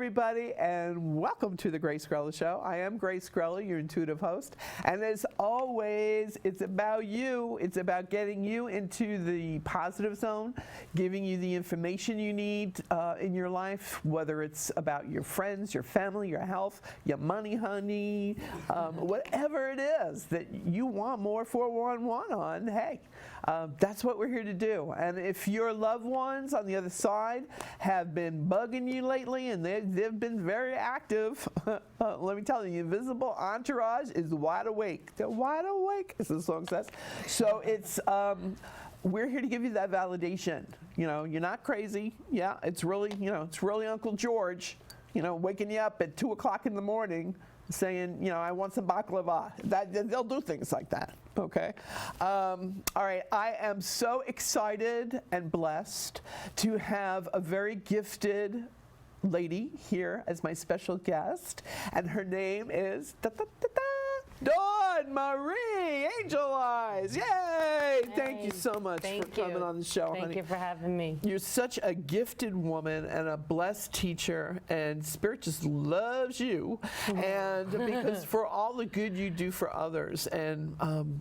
everybody, and welcome to the Grace Grella Show. I am Grace Grella, your intuitive host, and as always, it's about you. It's about getting you into the positive zone, giving you the information you need in your life, whether it's about your friends, your family, your health, your money, honey, whatever it is that you want more 411 on, hey, that's what we're here to do. And if your loved ones on the other side have been bugging you lately and they've been very active, let me tell you, the invisible entourage is wide awake. They're wide awake, as the song says. So it's we're here to give you that validation. You know, you're not crazy. Yeah, it's really, it's really Uncle George, waking you up at 2 o'clock in the morning saying, I want some baklava. They'll do things like that, okay? All right, I am so excited and blessed to have a very gifted lady here as my special guest, and her name is Dawn Marie Angel Eyes. Yay! Hey, thank you so much for coming on the show, honey. Thank you for having me. You're such a gifted woman and a blessed teacher, and Spirit just loves you. And because for all the good you do for others and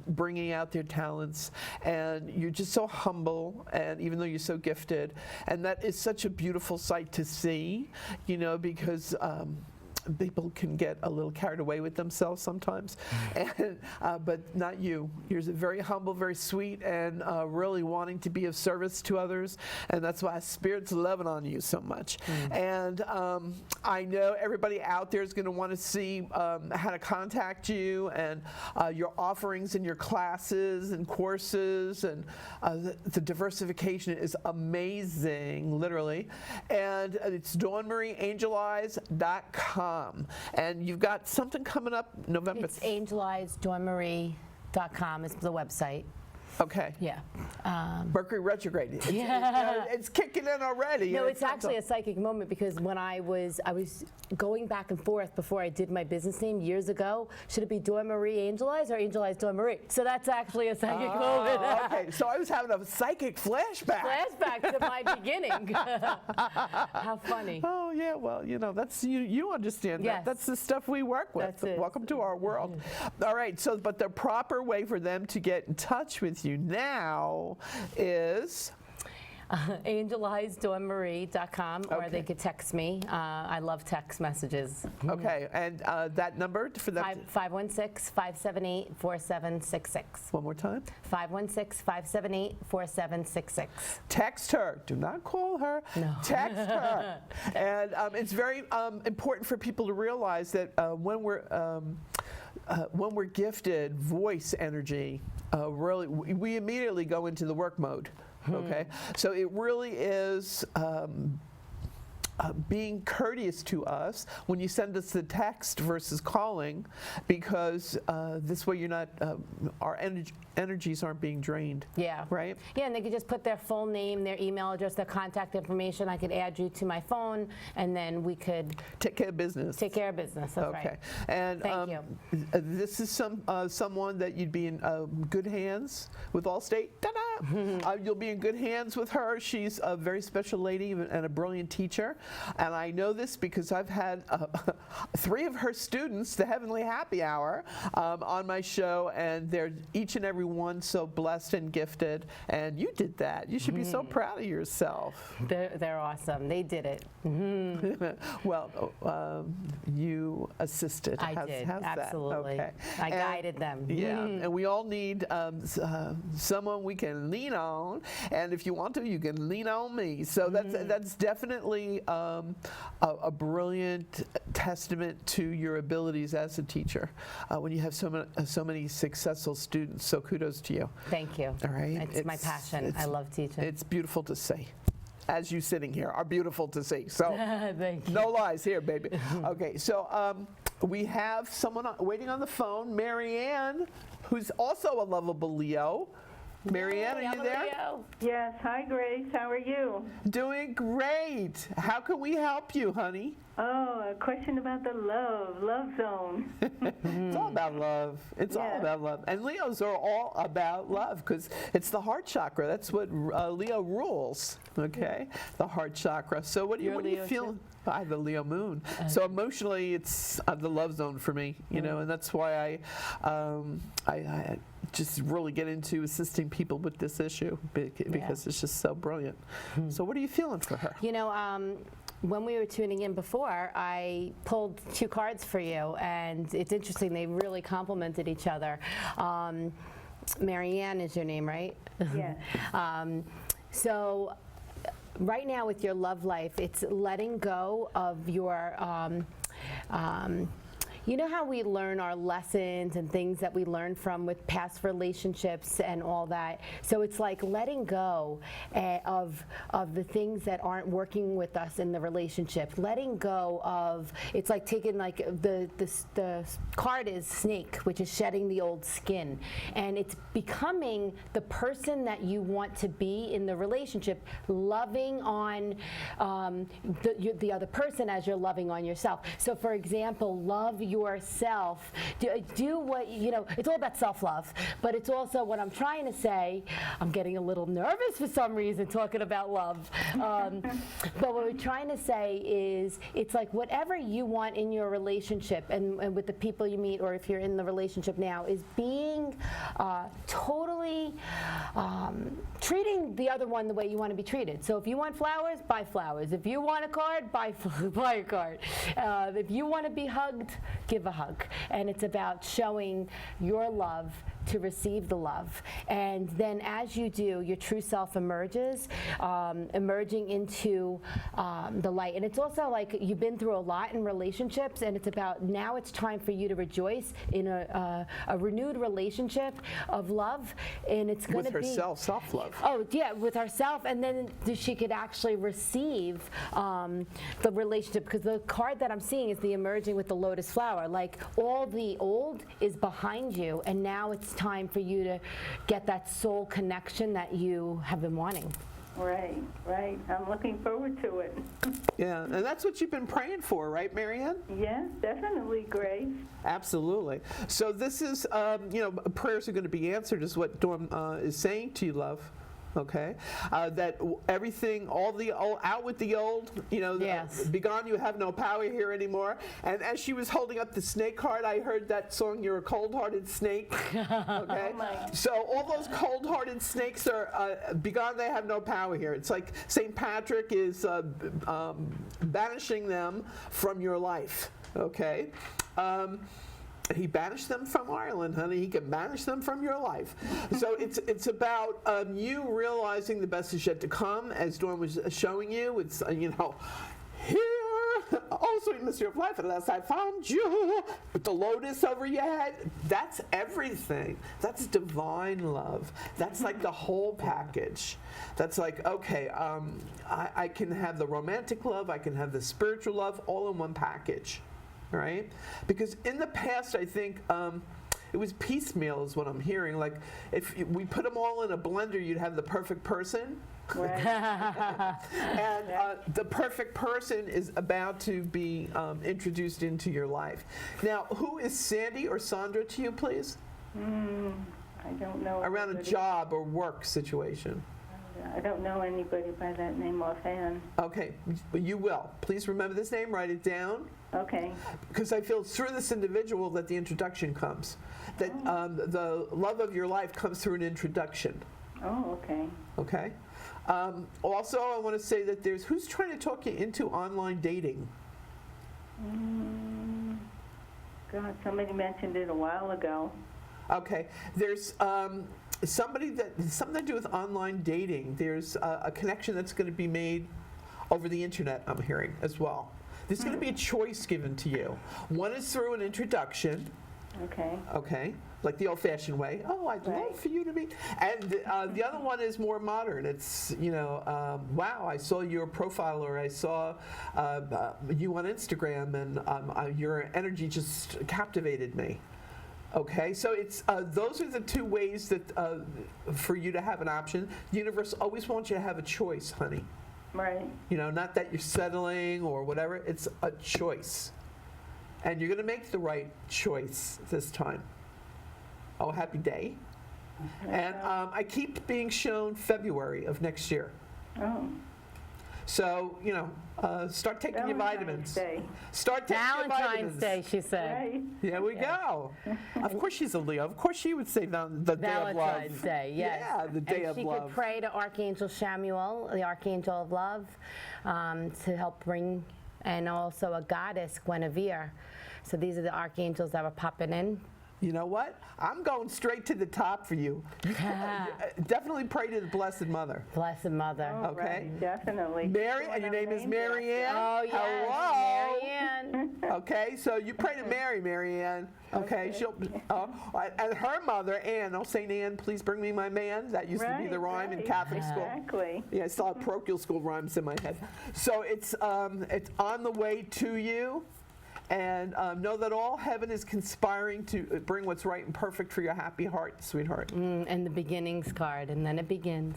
bringing out their talents, and you're just so humble, and even though you're so gifted, and that is such a beautiful sight to see, because people can get a little carried away with themselves sometimes, and, but not you. You're very humble, very sweet, and really wanting to be of service to others, and that's why Spirit's loving on you so much. And I know everybody out there is going to want to see how to contact you and your offerings and your classes and courses, and the diversification is amazing, literally. And it's DawnMarieAngelEyes.com. And you've got something coming up November. It's AngelEyesDawnMarie.com is the website. Okay. Yeah. Mercury retrograde. It's kicking in already. No, it's actually a psychic moment, because when I was going back and forth before I did my business name years ago, should it be Dawn Marie Angel Eyes or Angel Eyes Dawn Marie? So that's actually a psychic moment. Okay, so I was having a psychic flashback. Flashback to my beginning. How funny. Oh yeah, well, that's you understand that. Yes. That's the stuff we work with. That's it. Welcome to our world. All right, so but the proper way for them to get in touch with you now is AngelEyesDawnMarie.com, or they could text me. I love text messages. Okay, and that number for them? 516-578-4766. One more time? 516-578-4766. Text her. Do not call her. No. Text her. And it's very important for people to realize that when we're gifted voice energy, really, we immediately go into the work mode. Okay, so it really is being courteous to us when you send us the text versus calling, because this way you're not, our energies aren't being drained. Yeah. Right? Yeah, and they could just put their full name, their email address, their contact information. I could add you to my phone, and then we could take care of business. Take care of business. That's okay. Right. And thank you. This is someone that you'd be in good hands with Allstate. Ta-da! You'll be in good hands with her. She's a very special lady and a brilliant teacher. And I know this because I've had 3 of her students, the Heavenly Happy Hour, on my show, and they're each and every one so blessed and gifted. And you did that. You should be so proud of yourself. They're awesome. They did it. Well, you assisted. I did. How's absolutely. That? Okay. I guided them. Yeah, and we all need someone we can lean on. And if you want to, you can lean on me. So that's definitely a brilliant testament to your abilities as a teacher when you have so many successful students. So kudos to you. Thank you. All right. It's my passion. I love teaching. It's beautiful to see. As you sitting here are beautiful to see. So thank you. No lies here, baby. Okay, so we have someone waiting on the phone, Marianne, who's also a lovable Leo. Marianne, Hey, are I'm you a there? Leo. Yes. Hi, Grace. How are you? Doing great. How can we help you, honey? Oh, a question about the love zone. It's all about love. It's all Yes. about love. And Leos are all about love because it's the heart chakra. That's what Leo rules, okay? The heart chakra. So what do You're you Leo feel? too? I have the Leo moon. So emotionally, it's the love zone for me, you know, and that's why I just really get into assisting people with this issue because it's just so brilliant. So what are you feeling for her? You know, when we were tuning in before, I pulled 2 cards for you, and it's interesting. They really complemented each other. Marianne is your name, right? Yes. So right now with your love life, it's letting go of your, you know how we learn our lessons and things that we learn from with past relationships and all that. So it's like letting go of the things that aren't working with us in the relationship. Letting go of, it's like taking like the card is snake, which is shedding the old skin. And it's becoming the person that you want to be in the relationship, loving on the other person as you're loving on yourself. So for example, love yourself. Do what, you know, it's all about self-love, but it's also what I'm trying to say. I'm getting a little nervous for some reason talking about love. But what we're trying to say is it's like whatever you want in your relationship and with the people you meet, or if you're in the relationship now, is being totally treating the other one the way you want to be treated. So if you want flowers, buy flowers. If you want a card, buy a card. If you want to be hugged, give a hug. And it's about showing your love to receive the love. And then as you do, your true self emerges, emerging into the light. And it's also like you've been through a lot in relationships, and it's about now it's time for you to rejoice in a renewed relationship of love. And it's going to be... With herself, self-love. Oh, yeah, with herself. And then she could actually receive the relationship, because the card that I'm seeing is the emerging with the lotus flower. Like all the old is behind you, and now it's time for you to get that soul connection that you have been wanting. Right. I'm looking forward to it. Yeah, and that's what you've been praying for, right, Marianne? Yes, definitely, Grace. Absolutely. So this is, you know, prayers are going to be answered is what Dawn is saying to you, love. Okay, that everything, out with the old, you know, Yes. be gone, you have no power here anymore. And as she was holding up the snake card, I heard that song, "You're a Cold-Hearted Snake." Okay, so all those cold-hearted snakes are be gone, they have no power here. It's like St. Patrick is banishing them from your life. Okay. He banished them from Ireland, honey. He can banish them from your life. So it's about you realizing the best is yet to come, as Dawn was showing you. It's, you know, here, oh, sweet mystery of life, at last I found you, with the lotus over your head. That's everything. That's divine love. That's like the whole package. That's like, okay, I can have the romantic love, I can have the spiritual love, all in one package. Right? Because in the past, I think it was piecemeal is what I'm hearing. Like if we put them all in a blender, you'd have the perfect person. Right. And the perfect person is about to be introduced into your life. Now, who is Sandy or Sandra to you, please? I don't know. Around a anybody. job or work situation. I don't know anybody by that name offhand. Okay, you will. Please remember this name, write it down. Okay. Because I feel it's through this individual that the introduction comes. That the love of your life comes through an introduction. Oh, okay. Okay? Also, I want to say that there's, who's trying to talk you into online dating? God, somebody mentioned it a while ago. Okay, there's something to do with online dating. There's a connection that's going to be made over the internet, I'm hearing, as well. There's going to be a choice given to you. One is through an introduction. Okay. Okay, like the old-fashioned way. Oh, I'd love for you to meet. And the other one is more modern. It's, you know, wow, I saw your profile, or I saw you on Instagram, and your energy just captivated me. Okay, so it's those are the two ways that for you to have an option. The universe always wants you to have a choice, honey. Right. You know, not that you're settling or whatever. It's a choice, and you're going to make the right choice this time. Oh, happy day! And I keep being shown February of next year. Oh. So, you know, start taking your vitamins. Day. Start taking your Valentine's vitamins. Day, she said. Right. Here we go. Of course she's a Leo. Of course she would say the day of love. Valentine's Day, yes. Yeah, the day and of she love. could pray to Archangel Samuel, the Archangel of Love, to help bring, and also a goddess, Guinevere. So these are the archangels that were popping in. You know what? I'm going straight to the top for you. Definitely pray to the Blessed Mother. Blessed Mother. Oh, Okay. right, definitely. Mary, and your name is Marianne. Oh, yes. Hello. Marianne. Okay, so you pray to Mary, Marianne. Okay, she'll, and her mother, Anne. Oh, St. Anne, please bring me my man. That used to be the rhyme in Catholic school. Exactly. Yeah, I still have parochial school rhymes in my head. So it's on the way to you. And know that all heaven is conspiring to bring what's right and perfect for your happy heart, sweetheart. And the beginnings card, and then it begins.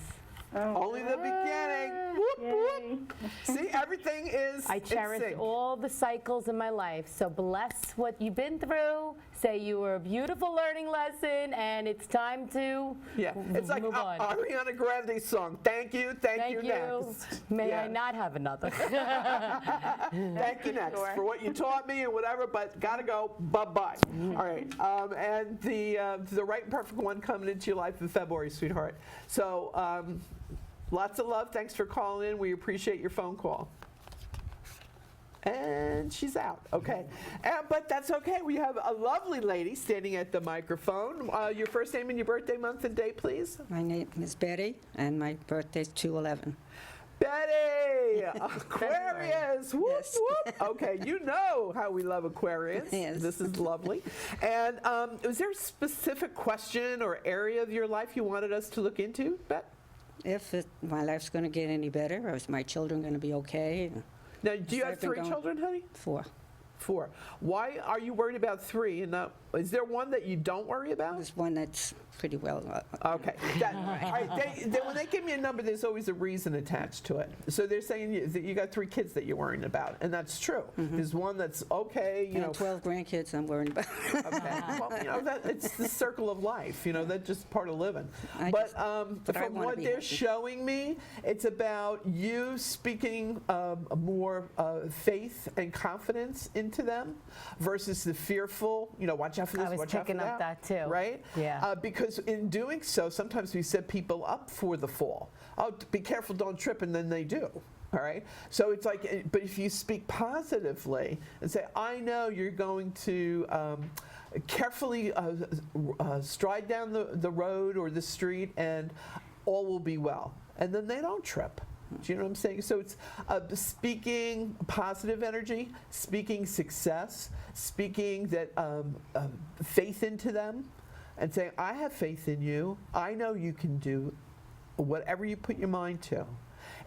Oh, Only the beginning. Whoop, whoop. See, everything is I in cherish sync. all the cycles in my life. So bless what you've been through. Say you were a beautiful learning lesson, and it's time to Yeah, it's like move on. Ariana Grande's song. Thank you, thank you, Thank you. next. May Yeah. I not have another? Thank you next Sure. for what you taught me and whatever, but gotta go. Bye-bye. All right, and the right and perfect one coming into your life in February, sweetheart. So lots of love. Thanks for calling in. We appreciate your phone call. And she's out. Okay. But that's okay. We have a lovely lady standing at the microphone. Your first name and your birthday month and day, please. My name is Betty, and my birthday is 2/11. Betty! Aquarius! Whoop, Yes. whoop. Okay, you know how we love Aquarius. Yes. This is lovely. And was there a specific question or area of your life you wanted us to look into, Bet? If my life's going to get any better, or is my children going to be okay? Now, do you have I've been 3 going- children, honey? 4. 4. Why are you worried about 3 and not? Is there one that you don't worry about? There's one that's pretty well. Okay. All right. When they give me a number, there's always a reason attached to it. So they're saying that you got 3 kids that you're worrying about, and that's true. There's one that's okay, you know. And 12 grandkids I'm worried about. Okay. Well, you know, it's the circle of life. You know, that's just part of living. But I From wanna what be they're happy. showing me, it's about you speaking more faith and confidence into them versus the fearful. You know, watch out for this. I was watch out for picking up that too. Right? Yeah. Because in doing so, sometimes we set people up for the fall. Oh, be careful, don't trip, and then they do. All right. So it's like, but if you speak positively and say, I know you're going to carefully stride down the road or the street and all will be well. And then they don't trip. Do you know what I'm saying? So it's speaking positive energy, speaking success, speaking that faith into them and saying, I have faith in you. I know you can do whatever you put your mind to.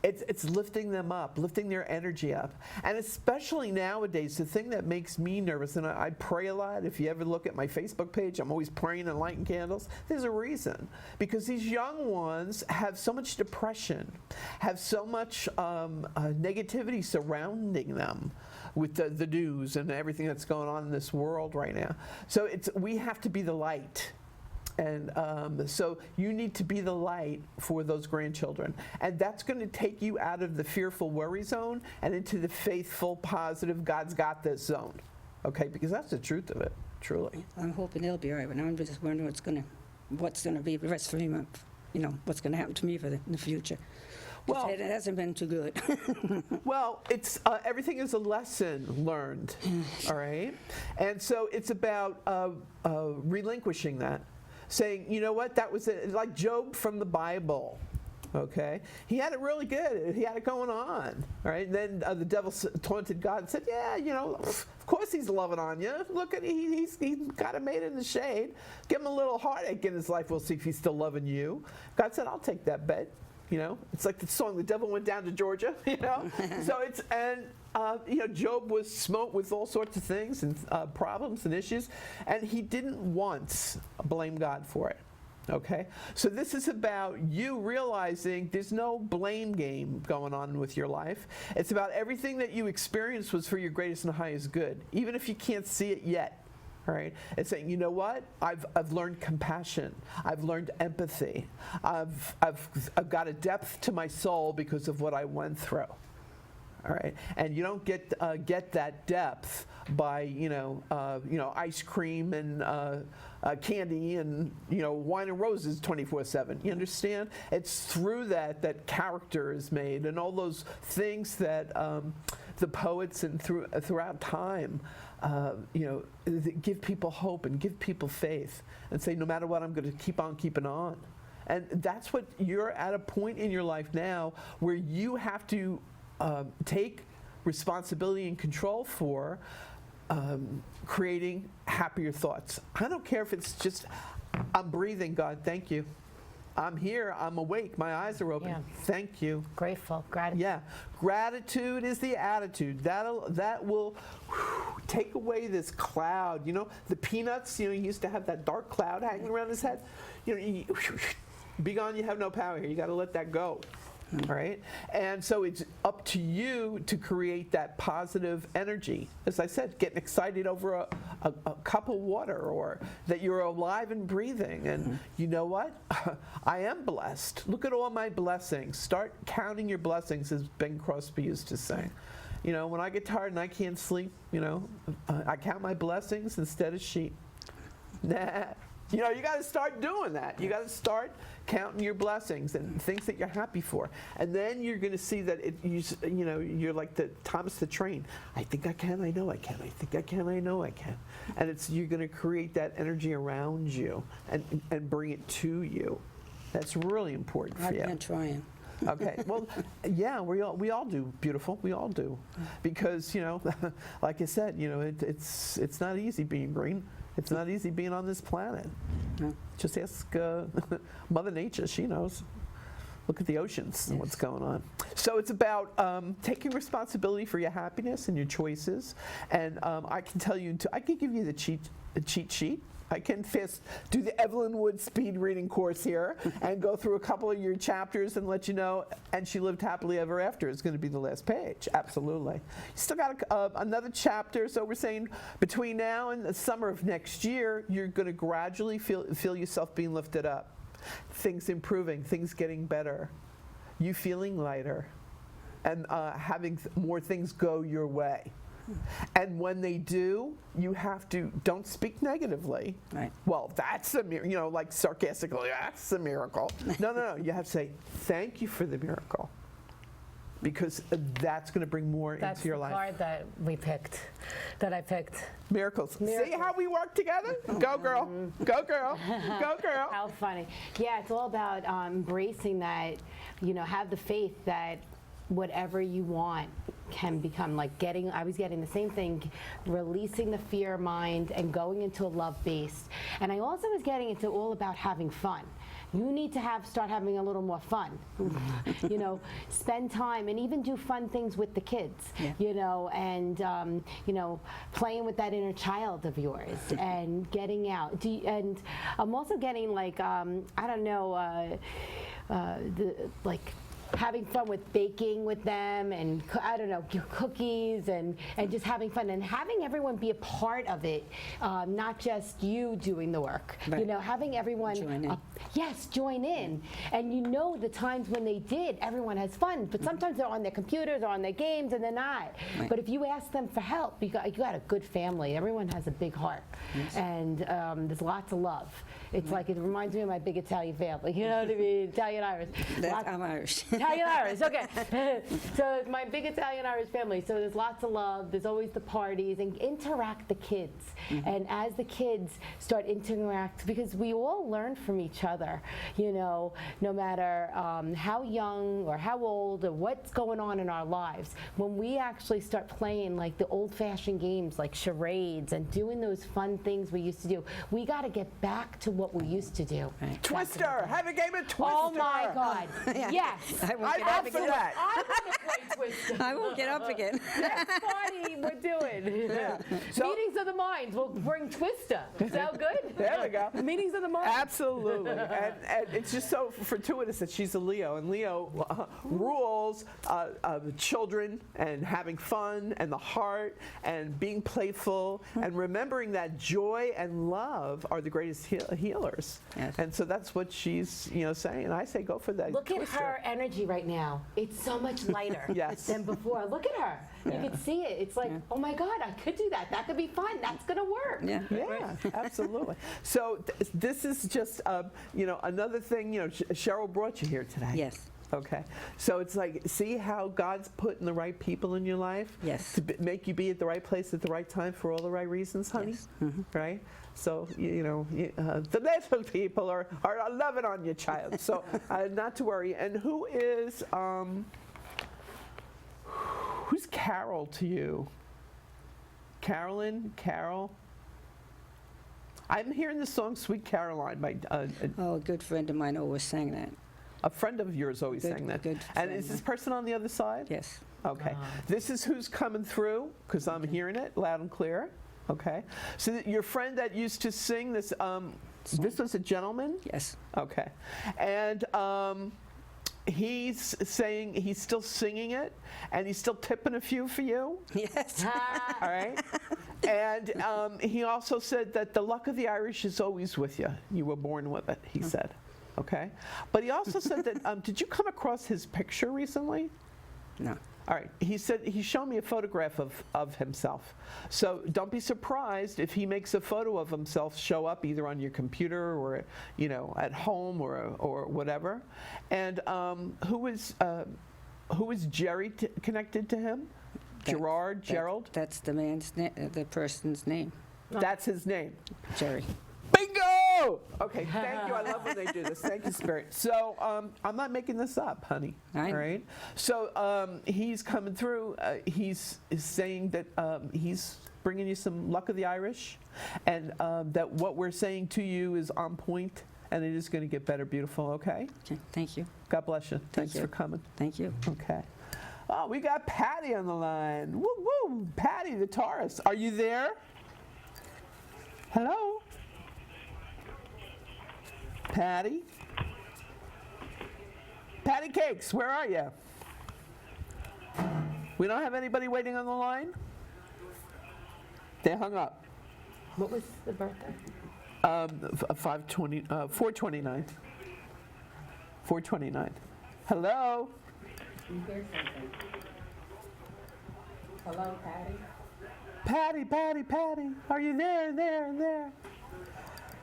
It's lifting them up, lifting their energy up. And especially nowadays, the thing that makes me nervous, and I pray a lot. If you ever look at my Facebook page, I'm always praying and lighting candles. There's a reason. Because these young ones have so much depression, have so much negativity surrounding them with the news and everything that's going on in this world right now. So we have to be the light. And so you need to be the light for those grandchildren. And that's going to take you out of the fearful worry zone and into the faithful, positive, God's got this zone. Okay? Because that's the truth of it, truly. I'm hoping they'll be all right, but I'm just wondering what's going to be the rest of me, you know, what's going to happen to me in the future. Well- It hasn't been too good. Well, it's everything is a lesson learned, all right? And so it's about relinquishing that. Saying, you know what, that was it. Like Job from the Bible, okay? He had it really good. He had it going on, all right? And then the devil taunted God and said, yeah, you know, of course he's loving on you. Look at, he's got it made in the shade. Give him a little heartache in his life. We'll see if he's still loving you. God said, I'll take that bet. You know, it's like the song, "The Devil Went Down to Georgia." You know, so it's you know, Job was smote with all sorts of things and problems and issues, and he didn't once blame God for it. Okay, so this is about you realizing there's no blame game going on with your life. It's about everything that you experienced was for your greatest and highest good, even if you can't see it yet. All right, it's saying, you know what? I've learned compassion. I've learned empathy. I've got a depth to my soul because of what I went through. All right, and you don't get that depth by you know ice cream and candy and wine and roses 24/7. You understand? It's through that character is made, and all those things that the poets and throughout time that give people hope and give people faith and say, no matter what, I'm going to keep on keeping on. And that's what you're at a point in your life now where you have to take responsibility and control for creating happier thoughts. I don't care if it's just, I'm breathing, God, thank you. I'm here, I'm awake, my eyes are open. Yeah. Thank you. Grateful, gratitude. Yeah, gratitude is the attitude. That will take away this cloud. You know, the Peanuts, he used to have that dark cloud hanging around his head. Be gone, you have no power here. You got to let that go. All right? And so it's up to you to create that positive energy. As I said, getting excited over a cup of water, or that you're alive and breathing. And you know what? I am blessed. Look at all my blessings. Start counting your blessings, as Ben Crosby used to say. You know, when I get tired and I can't sleep, I count my blessings instead of sheep. Nah. You got to start doing that. You got to start counting your blessings and things that you're happy for, and then you're going to see that you're like the Thomas the Train. I think I can. I know I can. I think I can. I know I can. And you're going to create that energy around you and bring it to you. That's really important for you. I've been trying. Okay. Well, yeah, we all do, beautiful. We all do, because like I said, it's not easy being green. It's not easy being on this planet. No. Just ask Mother Nature. She knows. Look at the oceans and what's going on. So it's about taking responsibility for your happiness and your choices. And I can tell you, I can give you the cheat sheet. I can do the Evelyn Wood speed reading course here and go through a couple of your chapters and let you know, and she lived happily ever after is going to be the last page. Absolutely. You still got another chapter, so we're saying between now and the summer of next year, you're going to gradually feel yourself being lifted up. Things improving, things getting better, you feeling lighter, and having more things go your way. And when they do, you have to, don't speak negatively. Right. Well, that's a miracle, like sarcastically, that's a miracle. No. You have to say, thank you for the miracle. Because that's going to bring more into your life. That's the card that I picked. Miracles. See how we work together? Go, girl. Go, girl. Go, girl. How funny. Yeah, it's all about embracing that, have the faith that whatever you want can become, like I was getting the same thing, releasing the fear mind and going into a love base. And I also was getting into all about having fun. You need to start having a little more fun. Spend time and even do fun things with the kids, and playing with that inner child of yours and getting out. And I'm also getting having fun with baking with them, and cookies, and just having fun and having everyone be a part of it, not just you doing the work. Right. Having everyone join in. And the times when they did, everyone has fun, but sometimes they're on their computers or on their games and they're not. Right. But if you ask them for help, you got a good family. Everyone has a big heart. Yes. And there's lots of love. It's like, it reminds me of my big Italian family. You know what I mean? Italian Irish. I'm Irish. Italian Irish, okay. So my big Italian Irish family. So there's lots of love. There's always the parties and interact the kids. And as the kids start interact, because we all learn from each other, you know, no matter how young or how old or what's going on in our lives. When we actually start playing like the old-fashioned games like charades and doing those fun things we used to do, we got to get back to what we used to do. Right. Twister. Have a game of Twister. Oh my God! Yes. I won't get I'm up for again. that. I want to play Twister. I won't get up again. Next party we're doing. Yeah. So- Meetings of the minds. We'll bring Twister. Sound good? There we go. Meetings of the minds. Absolutely, and it's just so fortuitous that she's a Leo, and Leo rules children and having fun and the heart and being playful and remembering that joy and love are the greatest healers. Yes. And so that's what she's saying. I say go for that. Look at Twister. her energy right now. It's so much lighter Yes. than before. Look at her. Yeah. You can see it. It's like, oh my God, I could do that. That could be fun. That's going to work. Yeah. Yeah, absolutely. So this is just another thing. Cheryl brought you here today. Yes. Okay, so it's like, see how God's putting the right people in your life? Yes. To make you be at the right place at the right time for all the right reasons, honey? Yes. Mhm. Right? So, the little people are loving on you, child. So, not to worry. And who's Carol to you? Carolyn? Carol? I'm hearing the song Sweet Caroline by Oh, a good friend of mine always sang that. a friend of yours always Good- sang that. good And friend. is this person on the other side? Yes. Okay. This is who's coming through, because I'm hearing it loud and clear. Okay. So your friend that used to sing this, this was a gentleman? Yes. Okay. And he's saying he's still singing it, and he's still tipping a few for you. Yes. All right. And he also said that the luck of the Irish is always with you. You were born with it, he said. Okay. But he also said that, did you come across his picture recently? No. All right. He said he showed me a photograph of himself. So don't be surprised if he makes a photo of himself show up either on your computer or at home or whatever. And who is Jerry connected to him? Gerard, Gerald. That's the man's the person's name. That's his name. Jerry. Bingo! Okay, thank you. I love when they do this. Thank you, Spirit. So I'm not making this up, honey. I know. All right? So he's coming through. He's saying that he's bringing you some luck of the Irish, and that what we're saying to you is on point, and it is going to get better, beautiful, okay? Okay. Thank you. God bless you. Thanks you. for coming. Thank you. Okay. Oh, we got Patty on the line. Woo woo! Patty, the Taurus. Are you there? Hello? Patty? Patty Cakes, where are you? We don't have anybody waiting on the line? They hung up. What was the birthday? 429. 429. Hello? Hello, Patty. Patty, Patty, Patty, are you there, there?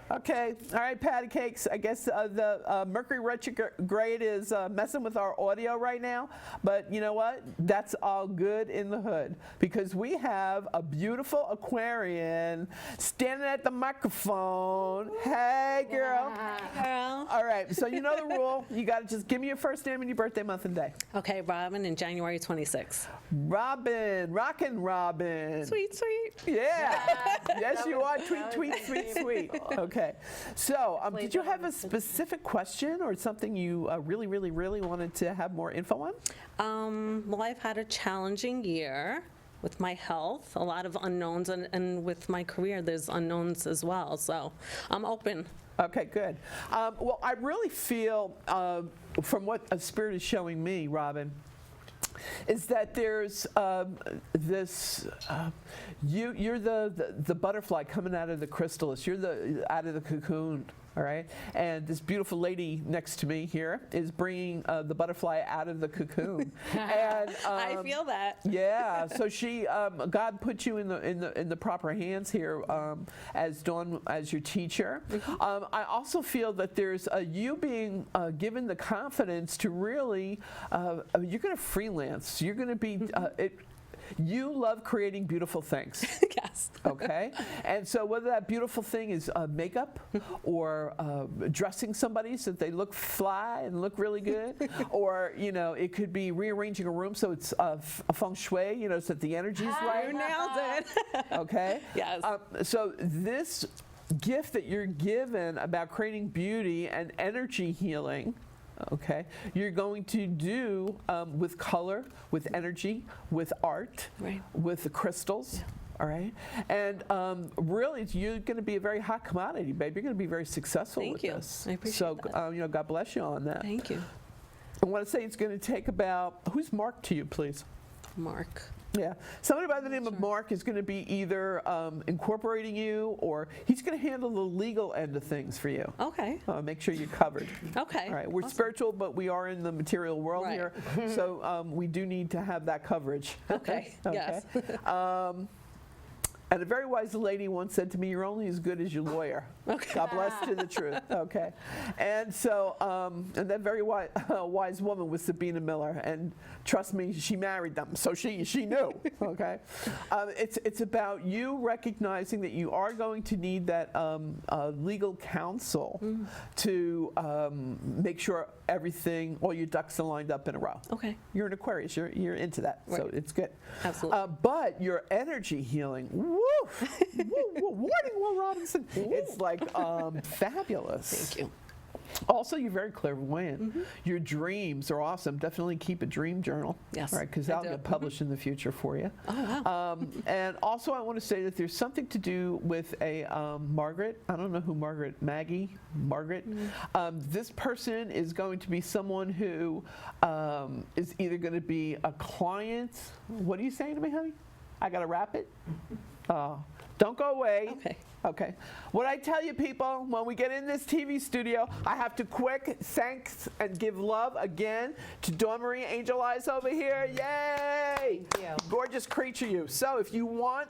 Okay, all right, Patty Cakes. I guess the Mercury retrograde is messing with our audio right now, but you know what? That's all good in the hood because we have a beautiful Aquarian standing at the microphone. Hey, girl. Girl. All right, so you know the rule. You got to just give me your first name and your birthday month and day. Okay, Robin in January 26th. Robin, rockin' Robin. Sweet, sweet. Yeah. Yes, you are. Tweet, tweet, sweet, sweet. Okay. So, did you have a specific question or something you really, really, really wanted to have more info on? Well, I've had a challenging year with my health, a lot of unknowns, and with my career, there's unknowns as well. So I'm open. Okay, good. Well, I really feel, from what Spirit is showing me, Robin, is that there's this, you're the butterfly coming out of the chrysalis. You're out of the cocoon, all right? And this beautiful lady next to me here is bringing the butterfly out of the cocoon. And I feel that. yeah, so God put you in the proper hands here as Dawn, as your teacher. I also feel that there's you being given the confidence to really, you're going to freelance. You're going to be, you love creating beautiful things. Yes. Okay? And so whether that beautiful thing is makeup or dressing somebody so that they look fly and look really good, or, you know, it could be rearranging a room so it's a feng shui, you know, so that the energy's right. You nailed it. Okay? Yes. So this gift that you're given about creating beauty and energy healing, okay, you're going to do with color, with energy, with art, Right. with the crystals. All right, and really, you're going to be a very hot commodity, babe. You're going to be very successful Thank with you. this. I appreciate so, that. you know, God bless you on that. Thank you, I want to say it's going to take about, who's Mark to you, please? Mark. Yeah, somebody by the name of Mark is going to be either incorporating you, or he's going to handle the legal end of things for you. Okay. Make sure you're covered. Okay. All right, we're Awesome. spiritual, but we are in the material world Right. here, so we do need to have that coverage. Okay. Yes. And a very wise lady once said to me, "You're only as good as your lawyer." Okay. God bless to the truth. Okay. And so, and that very wise woman was Sabina Miller, and trust me, she married them, so she knew. Okay. It's about you recognizing that you are going to need that legal counsel to make sure everything, all your ducks are lined up in a row. Okay. You're an Aquarius. You're into that, so Right. it's good. Absolutely. But your energy healing, woo, warning, Will Robinson. It's like fabulous. Thank you. Also, you're very clairvoyant. Your dreams are awesome. Definitely keep a dream journal. Yes, All right, because I that'll do. get published in the future for you. Oh, wow. And also, I want to say that there's something to do with a Margaret. I don't know who Maggie. This person is going to be someone who is either going to be a client. What are you saying to me, honey? I got to wrap it? Don't go away. Okay. Okay. What I tell you, people, when we get in this TV studio, I have to quick thanks and give love again to Dawn Marie Angel Eyes over here. Yay! Thank you. Gorgeous creature, you. So if you want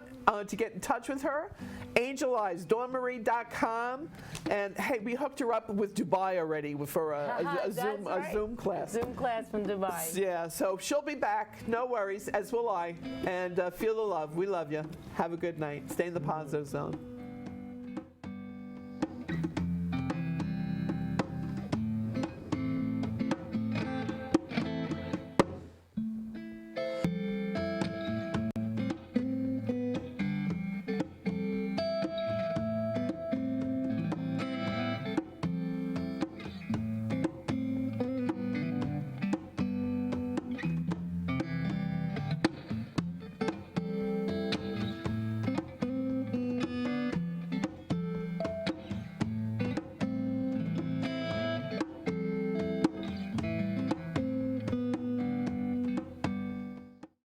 to get in touch with her, Angel Eyes, DawnMarie.com. And hey, we hooked her up with Dubai already for a That's right. Zoom class. Zoom class from Dubai. Yeah, so she'll be back. No worries, as will I. And feel the love. We love you. Have a good night. Stay in the positive zone.